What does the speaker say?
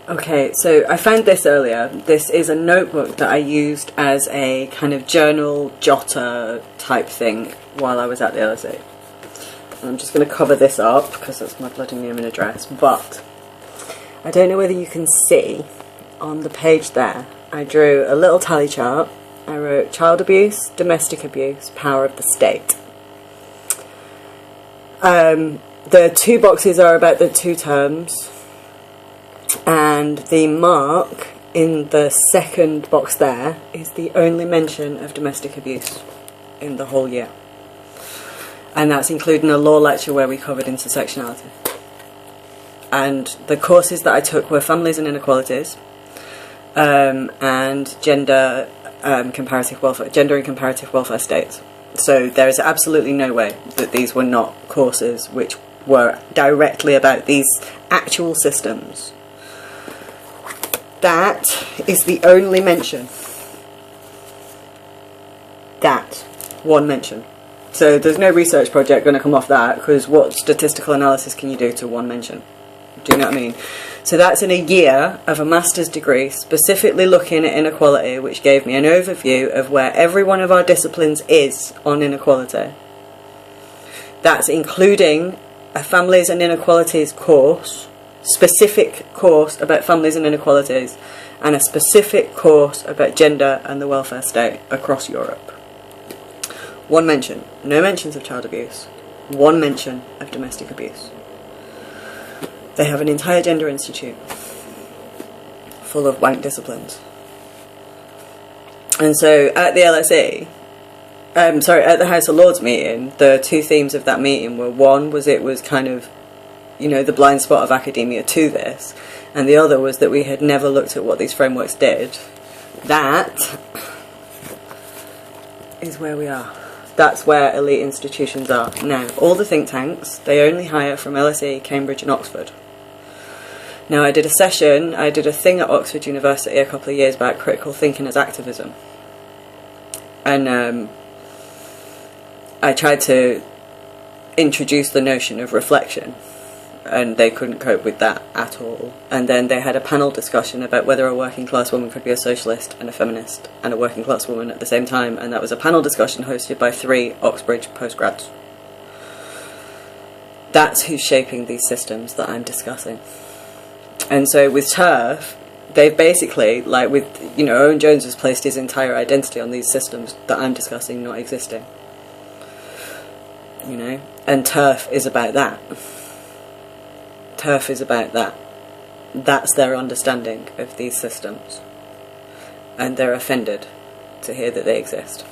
Okay, so I found this earlier. This is a notebook that I used as a kind of journal jotter type thing while I was at the LSE. I'm just going to cover this up because that's my bloody name and address, but I don't know whether you can see on the page there, I drew a little tally chart. I wrote child abuse, domestic abuse, power of the state. The two boxes are about the two terms, and the mark in the second box there is the only mention of domestic abuse in the whole year. And that's including a law lecture where we covered intersectionality. And the courses that I took were families and inequalities, and gender and comparative welfare states. So there is absolutely no way that these were not courses which were directly about these actual systems. That is the only mention. That one mention. So there's no research project going to come off that, because what statistical analysis can you do to one mention? Do you know what I mean? So that's in a year of a master's degree specifically looking at inequality, which gave me an overview of where every one of our disciplines is on inequality. That's including a families and inequalities course, specific course about families and inequalities, and a specific course about gender and the welfare state across Europe. One mention, no mentions of child abuse, one mention of domestic abuse. They have an entire gender institute full of wank disciplines. And so at the LSE, at the House of Lords meeting, the two themes of that meeting were, one was it was kind of, you know, the blind spot of academia to this, and the other was that we had never looked at what these frameworks did. That is where we are. That's where elite institutions are. Now, all the think tanks, they only hire from LSE, Cambridge and Oxford. Now, I did a thing at Oxford University a couple of years back, critical thinking as activism. And I tried to introduce the notion of reflection, and they couldn't cope with that at all. And then they had a panel discussion about whether a working class woman could be a socialist and a feminist and a working class woman at the same time, and that was a panel discussion hosted by 3 Oxbridge postgrads. That's who's shaping these systems that I'm discussing. And so with TERF, they've basically, like with, you know, Owen Jones has placed his entire identity on these systems that I'm discussing not existing. You know? And TERF is about that. TERF is about that. That's their understanding of these systems. And they're offended to hear that they exist.